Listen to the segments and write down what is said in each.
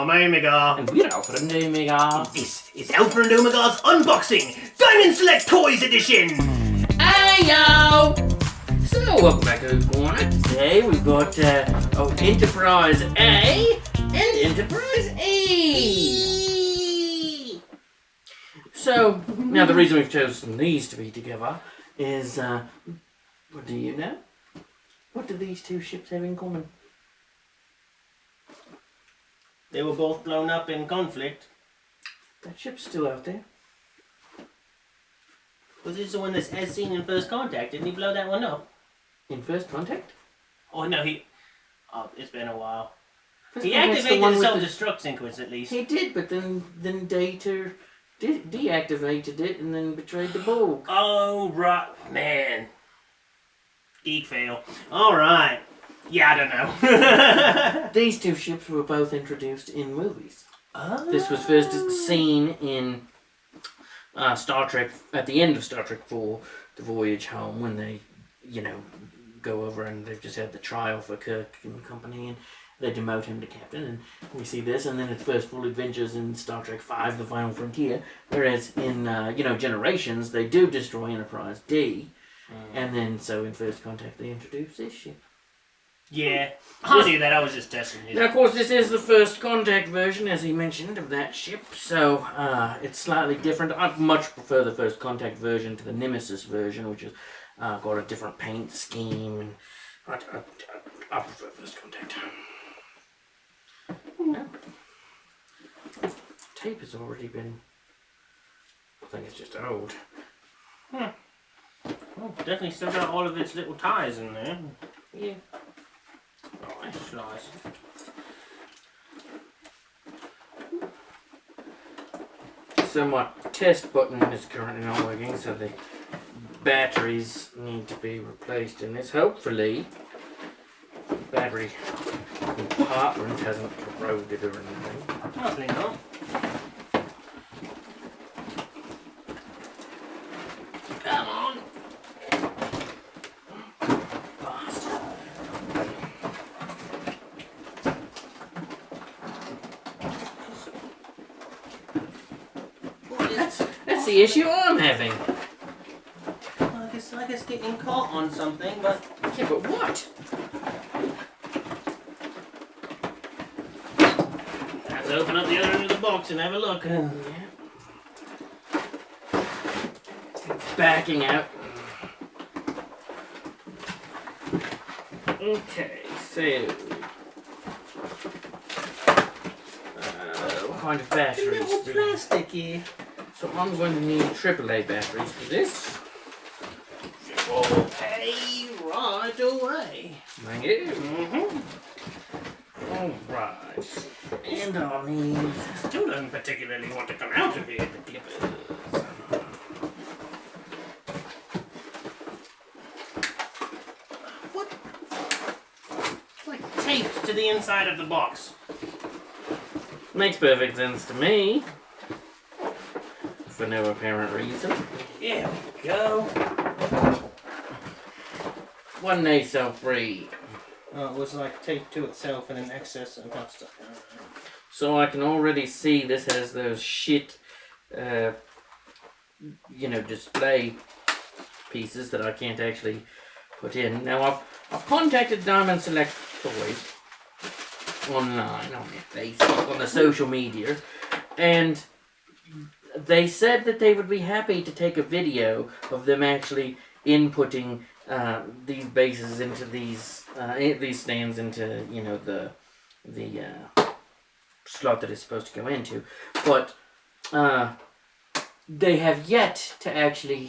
Omegar. And we're Alpher Omegar. This is Alpher Omegar's Unboxing Diamond Select Toys Edition. Hey yo! So welcome back to the corner. Today we've got Enterprise A and Enterprise E. So now the reason we've chosen these to be together is what do you know? What do these two ships have in common? They were both blown up in conflict. That ship's still out there. Was this the one that's as seen in First Contact? Didn't he blow that one up? In First Contact? Oh no, Oh, it's been a while. First He Contact's activated one the with self-destruct sequence at least. He did, but then Data deactivated it and then betrayed the Borg. Oh, right. Man. Geek fail. Alright. Yeah, I don't know. These two ships were both introduced in movies. Oh. This was first seen in Star Trek, at the end of Star Trek 4, The Voyage Home, when they, go over and they've just had the trial for Kirk and company, and they demote him to captain, and we see this, and then its first full adventures in Star Trek 5, The Final Frontier, whereas in, Generations, they do destroy Enterprise D, and then, so in First Contact, they introduce this ship. Yeah, I knew that. I was just testing you. Now, of course, this is the First Contact version, as he mentioned, of that ship, so it's slightly different. I much prefer the First Contact version to the Nemesis version, which has got a different paint scheme, and I prefer First Contact. No. Tape has already been... I think it's just old. Oh, definitely still got all of its little ties in there. Yeah. Oh, that's nice. So my test button is currently not working, so the batteries need to be replaced in this. Hopefully, the battery compartment hasn't corroded or anything. Probably not. Come on. Bastard. That's the issue I'm having. Well, I guess getting caught on something, but... Yeah, but what? Let's open up the other end of the box and have a look. Yeah. It's backing out. Okay, so... what kind of batteries? Little plasticky. So I'm going to need AAA batteries for this. Okay, right away. Thank you. Mm-hmm. Alright. And I'll need... Still doesn't particularly want to come out of here, the clippers. What? It's like taped to the inside of the box. Makes perfect sense to me. For no apparent reason. Here we go. One nacelle-free. Oh, it was like taped to itself and in excess and kind of stuff. So I can already see this has those shit, display pieces that I can't actually put in. Now I've contacted Diamond Select Toys online, on their Facebook, on the social media, and they said that they would be happy to take a video of them actually inputting these bases into these stands into the slot that it's supposed to go into, but they have yet to actually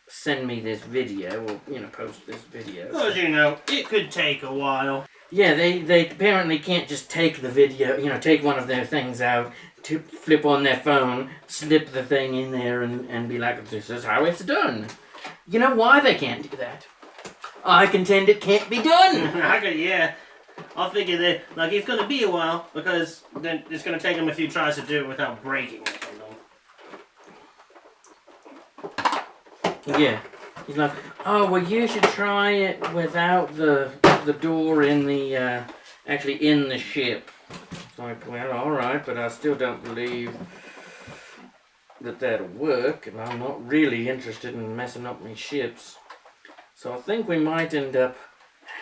send me this video or post this video. Because it could take a while. Yeah, they apparently can't just take the video, take one of their things out, to flip on their phone, slip the thing in there, and be like, this is how it's done. You know why they can't do that? I contend it can't be done. Yeah. I figure that, it's going to be a while, because then it's going to take them a few tries to do it without breaking it. Yeah. He's like, oh, well, you should try it without the door in the, actually in the ship. It's like, well, alright, but I still don't believe that that'll work, and I'm not really interested in messing up my ships. So I think we might end up...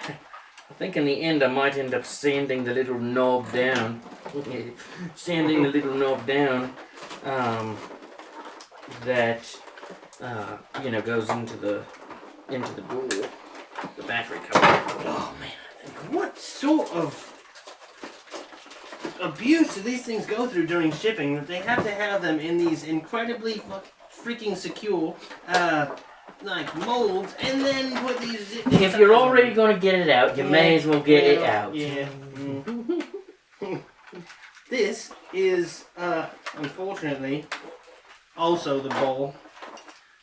I think in the end I might end up sanding the little knob down. Sanding the little knob down that, you know, goes into the door. The battery cover. Oh man, what sort of abuse do these things go through during shipping that they have to have them in these incredibly freaking secure like molds and then put these if you're already going to get it out, you may as well get it out. Yeah. This is unfortunately also the bowl,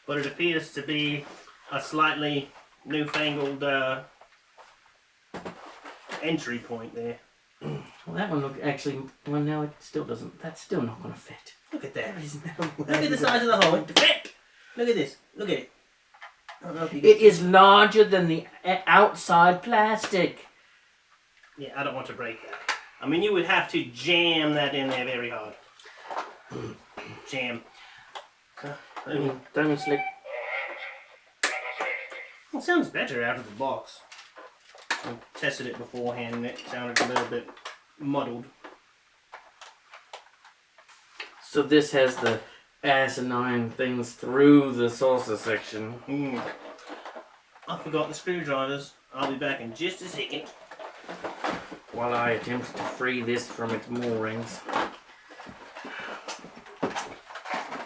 but it appears to be a slightly newfangled entry point there. Well, that one actually. Well, no, it still doesn't. That's still not going to fit. Look at that. There is no Look at the size of the hole. Look at this. Look at it. I don't know if you It is larger than the outside plastic. Yeah, I don't want to break that. I mean, you would have to jam that in there very hard. Jam. Diamond slick. Well, it sounds better out of the box. I tested it beforehand and it sounded a little bit muddled. So this has the asinine things through the saucer section. I forgot the screwdrivers. I'll be back in just a second. While I attempt to free this from its moorings.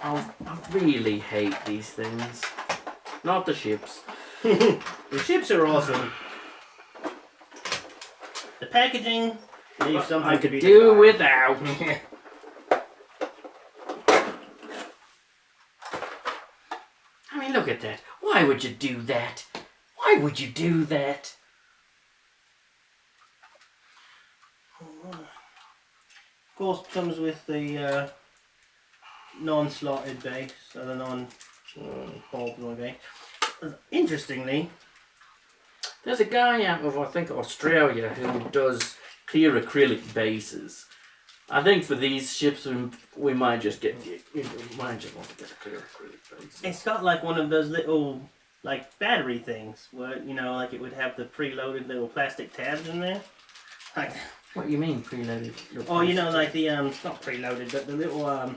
I really hate these things. Not the ships. The ships are awesome. The packaging leaves something I to could be do desired. without. I mean, look at that. Why would you do that? Why would you do that? Of course, it comes with the non-slotted base, so the non-bulb base. Interestingly, There's a guy out of, I think, Australia who does clear acrylic bases. I think for these ships, we might just get we might just want to get a clear acrylic base. it's got like one of those little like battery things where, you know, like it would have the preloaded little plastic tabs in there. Like, What do you mean preloaded? oh, you know, like the not preloaded, but the little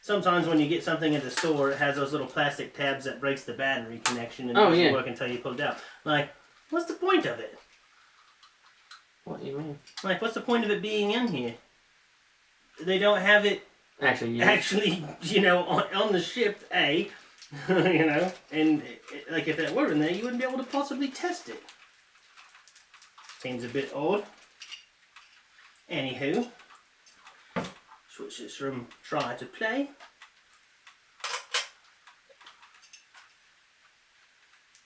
sometimes when you get something at the store, it has those little plastic tabs that breaks the battery connection and doesn't work until you pull it out. Like, what's the point of it? What do you mean? Like, what's the point of it being in here? They don't have it Actually, yes. actually, you know, on the ship, you know, and like if it were in there, you wouldn't be able to possibly test it. Seems a bit odd. Anywho, switch this from try to play.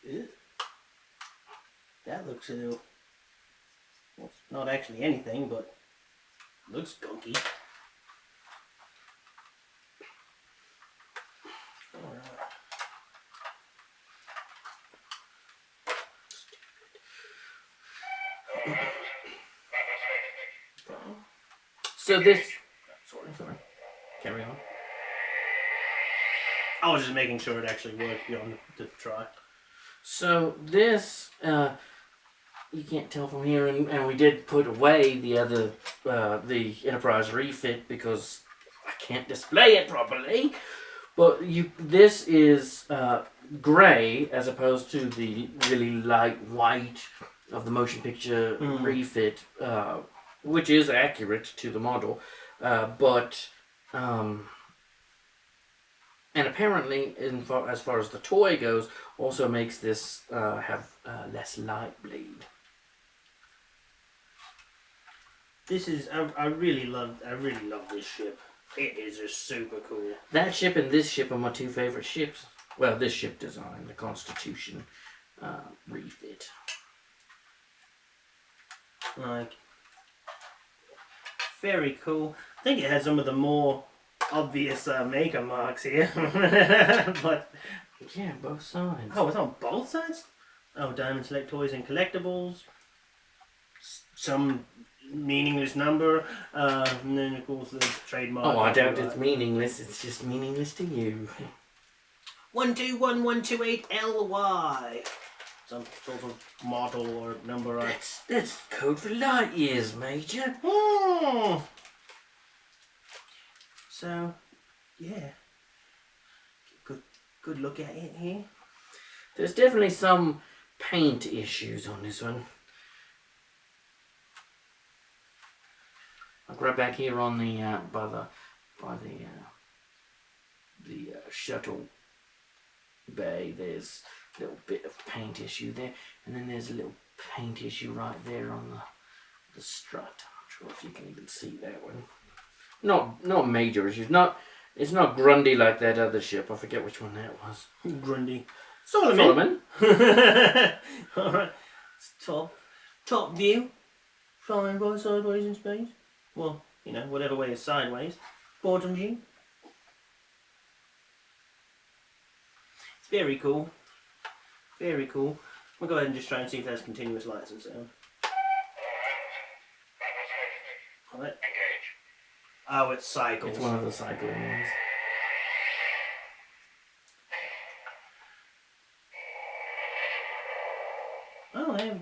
Ew. That looks a little, well, it's not actually anything, but looks gunky. So this. Sorry. Carry on. I was just making sure it actually worked beyond the try. So this, you can't tell from here, and we did put away the other, the Enterprise refit because I can't display it properly. But this is grey as opposed to the really light white of the motion picture refit, which is accurate to the model, but. And apparently, as far as the toy goes, also makes this have less light bleed. This is I really love this ship. It is just super cool. That ship and this ship are my two favorite ships. Well, this ship design, the Constitution refit. Like, very cool. I think it has some of the more obvious maker marks here, but yeah, both sides. Oh, it's on both sides. Oh, Diamond Select Toys and Collectibles. Some meaningless number, and then of course the trademark. Oh, I doubt it's meaningless. It's just meaningless to you. 121128LY. Some sort of model or number. That's code for light years, Major. Oh. So, yeah. Good look at it here. There's definitely some paint issues on this one. I'll grab back here on the by the shuttle bay. There's a little bit of paint issue there, and then there's a little paint issue right there on the strut. I'm not sure if you can even see that one. Not major issues. It's not Grundy like that other ship. I forget which one that was. Grundy. Solomon. Alright. Top view. Flying by sideways in space. Well, you know, whatever way is sideways. Bottom view. It's very cool. Very cool. We'll go ahead and just try and see if there's continuous lights and sound. Alright. Oh, it's cycles. It's one of the cycling ones. Oh, they have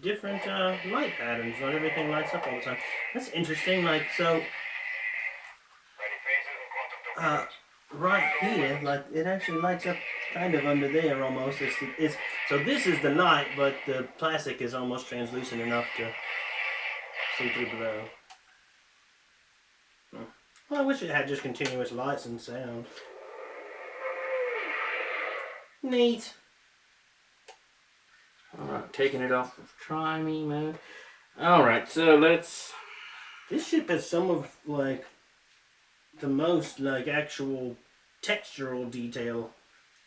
different light patterns. Not everything lights up all the time. That's interesting. Like, so... right here, like, it actually lights up kind of under there almost. So this is the light, but the plastic is almost translucent enough to see through below. Well, I wish it had just continuous lights and sound. Neat. Alright, taking it off of try me mode. Alright, so let's... This ship has some of, like, the most, like, actual textural detail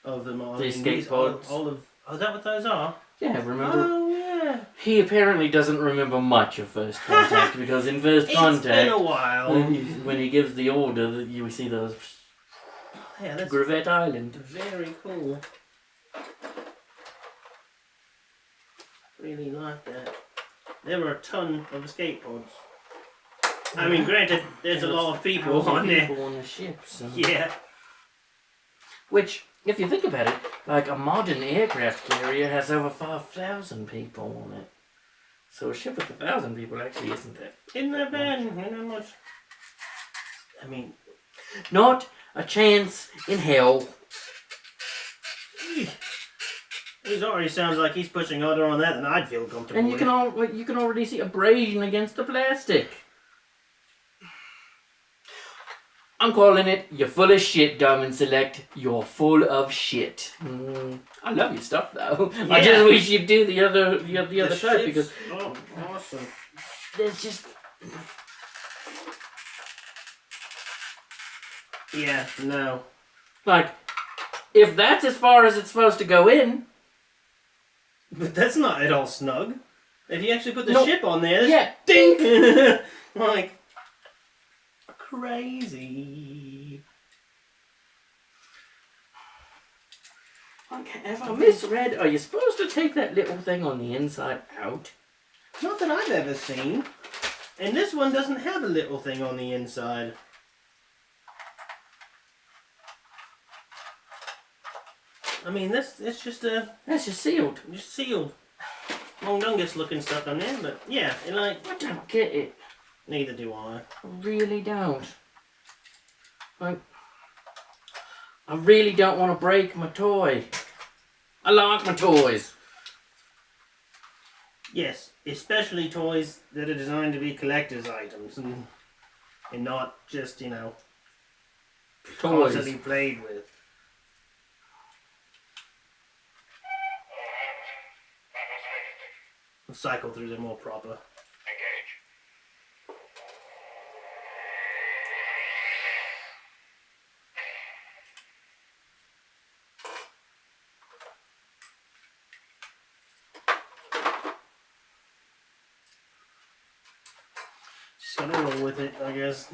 of them all. The escape pods. Oh, is that what those are? Yeah, remember? Oh, yeah. He apparently doesn't remember much of First Contact, because in First Contact... It's been a while. When he gives the order, you see those... Yeah, that's Gravette Island. very cool. Really like that. There were a ton of escape pods. I mean, granted, there's a lot of people on there. People on the ship, so. Yeah. Which, if you think about it, like a modern aircraft carrier has over 5,000 people on it. So a ship with 1,000 people actually isn't that. Isn't that bad? Not much. I mean, not a chance in hell. It already sounds like he's pushing harder on that than I'd feel comfortable and you with. you can already see abrasion against the plastic. I'm calling it, you're full of shit, Diamond Select. You're full of shit. I love your stuff though. Yeah. I just wish you'd do the other type because awesome. There's just yeah, no. Like, if that's as far as it's supposed to go in. But that's not at all snug. If you actually put the ship on there, yeah, dink! Like, crazy. Okay, have I misread? Are you supposed to take that little thing on the inside out? Not that I've ever seen. And this one doesn't have a little thing on the inside. I mean, it's just a... That's just sealed. Just sealed. Longdungus looking stuff on there, but yeah, like... I don't get it. Neither do I. I really don't. Like, I really don't want to break my toy. I like my toys. Yes, especially toys that are designed to be collector's items and not just, you know, toys constantly played with. We'll cycle through them more proper. Just gotta roll with it, I guess.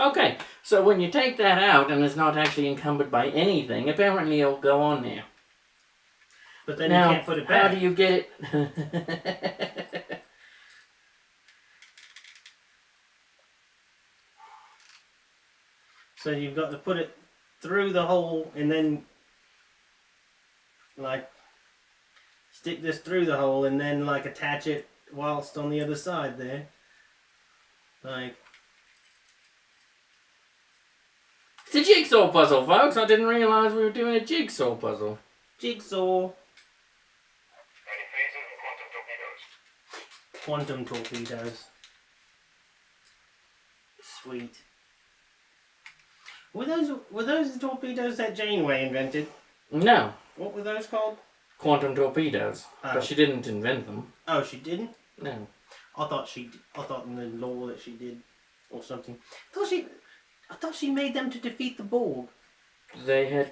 Okay, so when you take that out and it's not actually encumbered by anything, apparently it'll go on there. But then now, you can't put it back. How do you get it? So you've got to put it through the hole and then, like, stick this through the hole and then, like, attach it whilst on the other side there. Like... It's a jigsaw puzzle, folks. I didn't realise we were doing a jigsaw puzzle. Jigsaw. Quantum torpedoes. Sweet. Were those the torpedoes that Janeway invented? No. What were those called? Quantum torpedoes. Oh. But she didn't invent them. Oh, she didn't? No. I thought in the law that she did, or something. I thought she made them to defeat the Borg. They had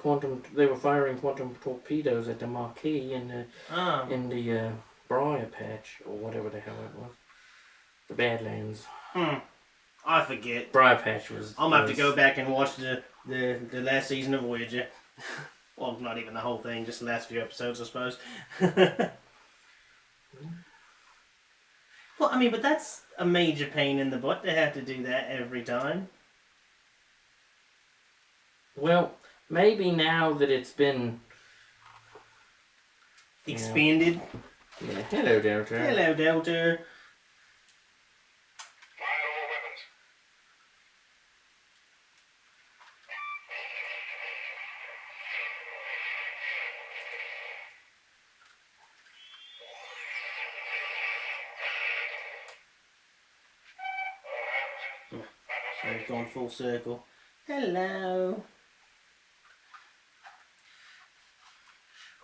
they were firing quantum torpedoes at the Marquis in the Briar Patch, or whatever the hell it was. The Badlands. I forget. Briar Patch was... I'm going to have to go back and watch the last season of Voyager. Well, not even the whole thing, just the last few episodes, I suppose. Well, I mean, but that's a major pain in the butt to have to do that every time. Well, maybe now that it's been... expanded. Yeah, hello, Delta. Hello, Delta. So we've gone full circle. Hello.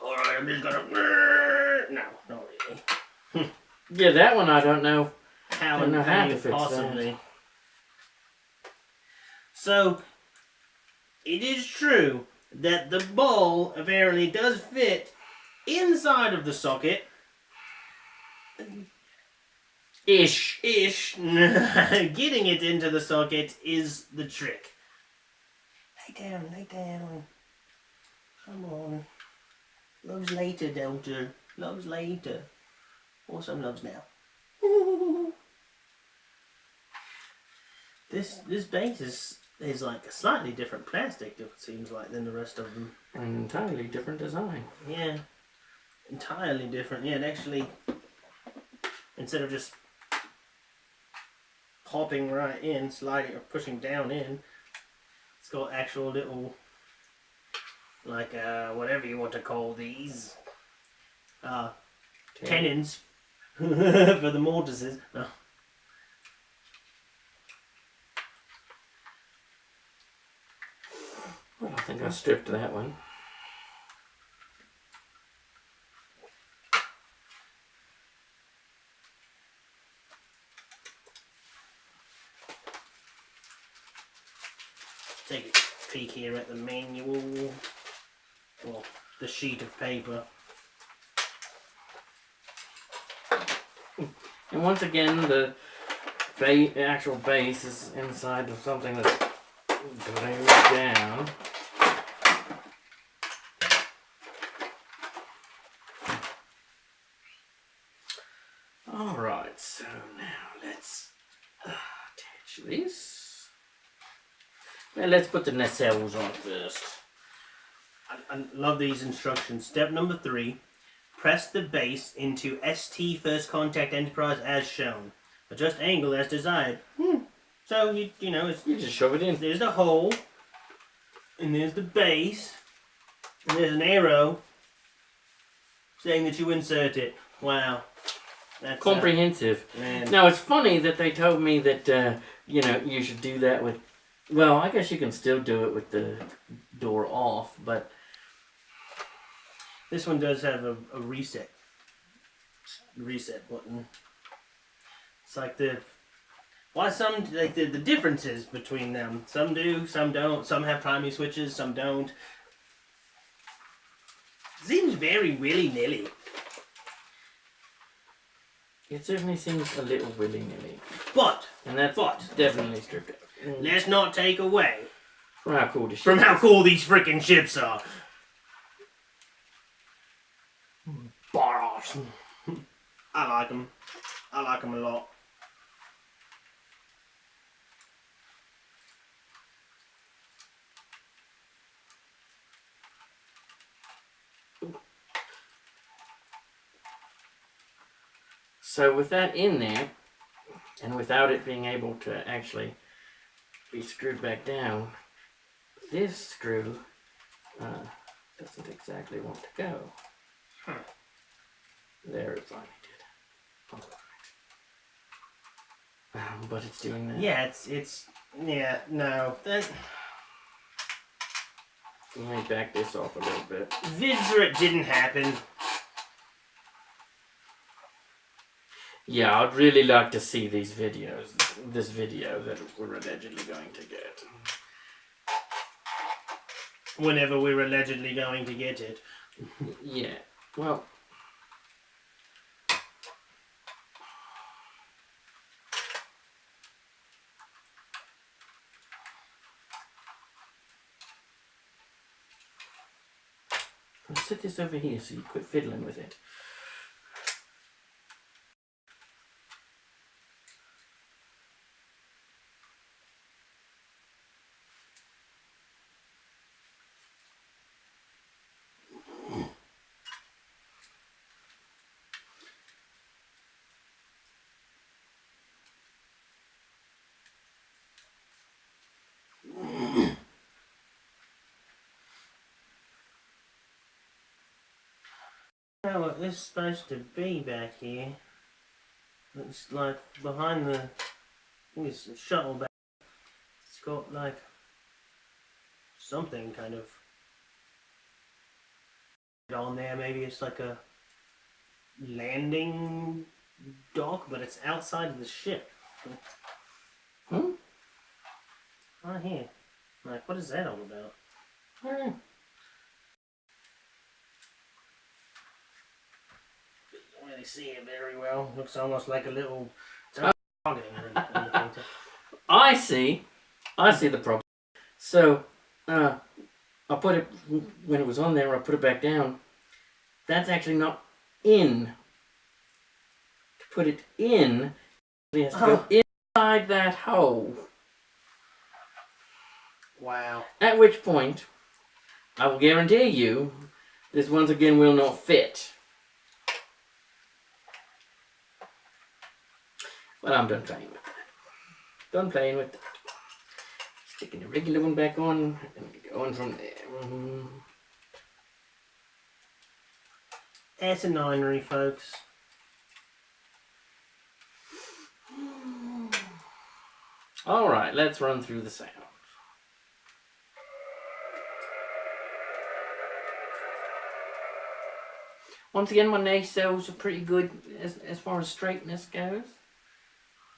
Alright, I'm just gonna... No, not really. Yeah, that one I don't know. How don't know how to fix possibly. that. So, it is true that the ball apparently does fit inside of the socket. Ish. Getting it into the socket is the trick. Lay down, lay down. Come on. Loves later, Delta. Loves later. Or some loves now. This base is like a slightly different plastic, it seems like, than the rest of them. An entirely different design. Yeah. Entirely different. Yeah, it actually, instead of just popping right in, sliding or pushing down in, it's got actual little, like, whatever you want to call these, tenons for the mortises. No. Well, I think I stripped that one. Take a peek here at the manual, or the sheet of paper. And once again, the actual base is inside of something that's glued down. Alright, so now let's attach this. Well, let's put the nacelles on first. I love these instructions. Step number 3. Press the base into ST First Contact Enterprise as shown. Adjust angle as desired. So, you know, You just shove it in. There's the hole. And there's the base. And there's an arrow saying that you insert it. Wow. That's comprehensive. Man. Now, it's funny that they told me that, you know, you should do that with... Well, I guess you can still do it with the door off, but... This one does have a reset button. It's like the differences between them. Some do, some don't. Some have primary switches, some don't. Seems very willy-nilly. It certainly seems a little willy-nilly. But And that's definitely stripped out. let's not take away from how cool the ship from how cool these freaking ships are. Bars. I like them. I like them a lot. So with that in there, and without it being able to actually be screwed back down, this screw doesn't exactly want to go. Huh. There it finally did. Alright. But it's doing that. Yeah, yeah, no. Let me back this off a little bit. Vids or it didn't happen. Yeah, I'd really like to see these videos. This video that we're allegedly going to get. Whenever we're allegedly going to get it. Yeah, well... I'll set this over here so you quit fiddling with it. Now what this is supposed to be back here. It's like behind the, I think it's a shuttle back. It's got like something kind of on there. Maybe it's like a landing dock, but it's outside of the ship. Hmm? Right here. Like, what is that all about? I don't know. Can't really see it very well. Looks almost like a little targeting indicator. I see the problem. So, I put it, when it was on there, I put it back down. That's actually not in. To put it in, it has to go inside that hole. Wow. At which point, I will guarantee you, this once again will not fit. Well, I'm done playing with that. Done playing with that. Sticking the regular one back on and going from there. Asinine, folks. Alright, let's run through the sounds. Once again, my nacelles are pretty good as far as straightness goes.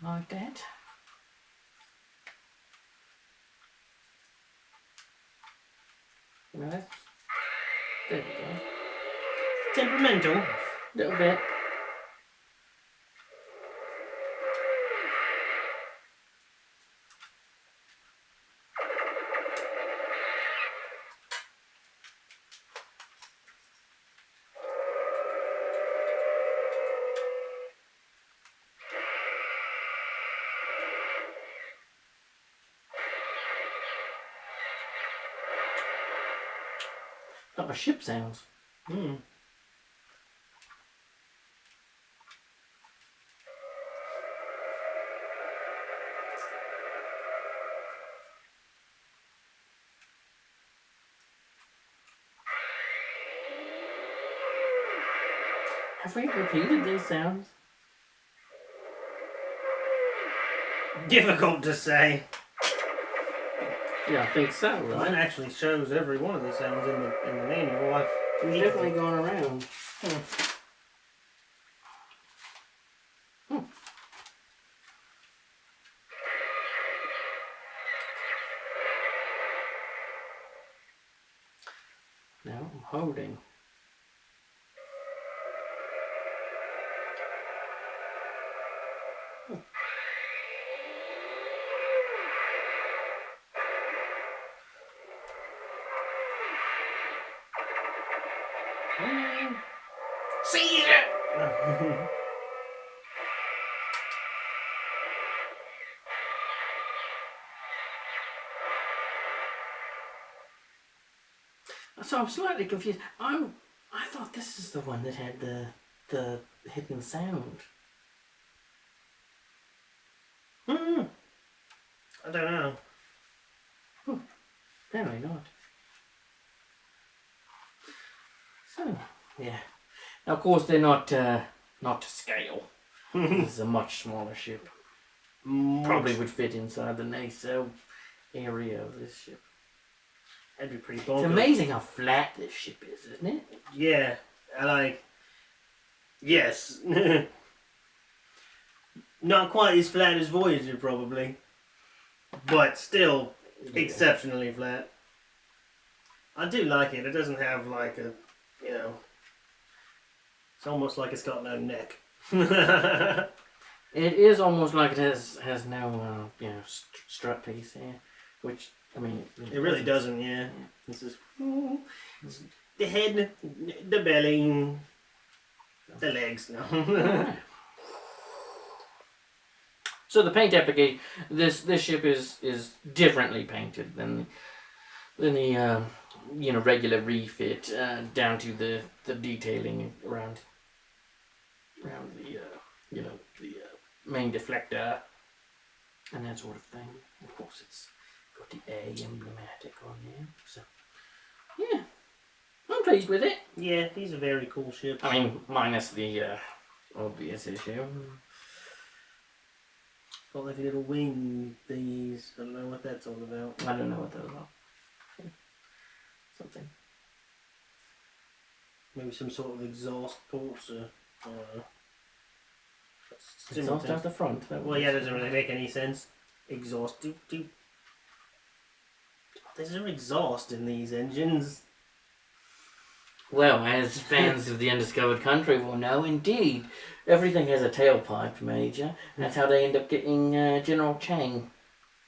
Like that. Right. There we go. Temperamental. A little bit. Like my ship sounds. Hmm. Have we repeated these sounds? Difficult to say. Yeah, I think so, Mine right? actually shows every one of the sounds in the manual. We've definitely gone around. Now I'm holding. Seize it! So I'm slightly confused. I thought this is the one that had the hidden sound. I don't know. Apparently not. So yeah. Now, of course, they're not to scale. This is a much smaller ship. Probably would fit inside the nacelle area of this ship. That'd be pretty bonkers. It's amazing how flat this ship is, isn't it? Yeah, yes. Not quite as flat as Voyager, probably. But still exceptionally flat. I do like it. It doesn't have like a, it's almost like it's got no neck. It is almost like it has no, strut piece here. Which, I mean... It really doesn't, yeah. This is the head, the belly, the legs. No. So the paint application, this ship is differently painted than the regular refit, down to the detailing around the the main deflector and that sort of thing. Of course, it's got the A emblematic on there. So yeah, I'm pleased with it. Yeah, these are very cool ships. I mean, minus the obvious issue. Got like a little wing things. I don't know what that's all about. I don't know what those are. Something. Maybe some sort of exhaust ports or I don't know. Exhaust out the front. Well, yeah, doesn't really make any sense. Exhaust. There's no exhaust in these engines. Well, as fans of the Undiscovered Country will know, indeed, everything has a tailpipe, Major. And that's how they end up getting General Chang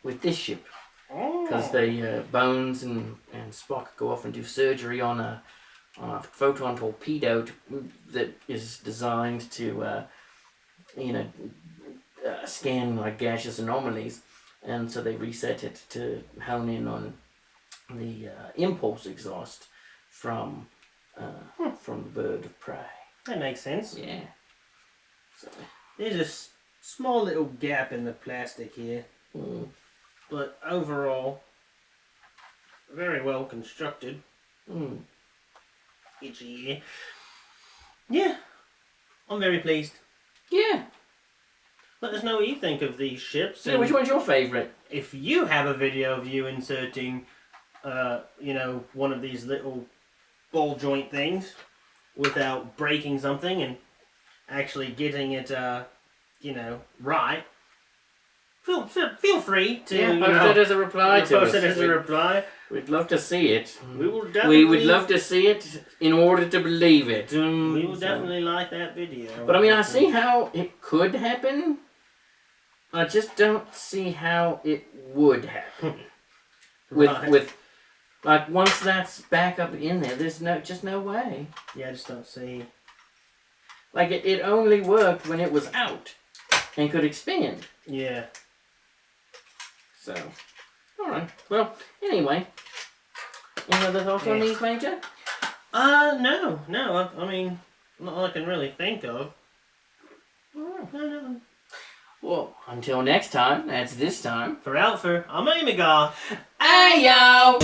with this ship. Because Bones and Spock go off and do surgery on a photon torpedo that is designed to, scan like gaseous anomalies. And so they reset it to hone in on the impulse exhaust from the bird of prey. That makes sense. Yeah. So there's a small little gap in the plastic here, but overall, very well constructed. Itchy ear. Yeah, I'm very pleased. Yeah. Let us know what you think of these ships. Yeah, which one's your favourite? If you have a video of you inserting, one of these little ball joint things without breaking something and actually getting it, right, feel free to post it as a reply to us. Post it as a reply. We'd love to see it. We will definitely. We would love to see it in order to believe it. We will definitely like that video. But I mean, I see how it could happen. I just don't see how it would happen. with like once that's back up in there, there's no way. Yeah, I just don't see. Like it only worked when it was out and could expand. Yeah. So, all right. Well, anyway, any other thoughts on these, Major? No. I mean, not all I can really think of. No. Well, until next time, that's this time. For Alpher, I'm Omegar. Ayo!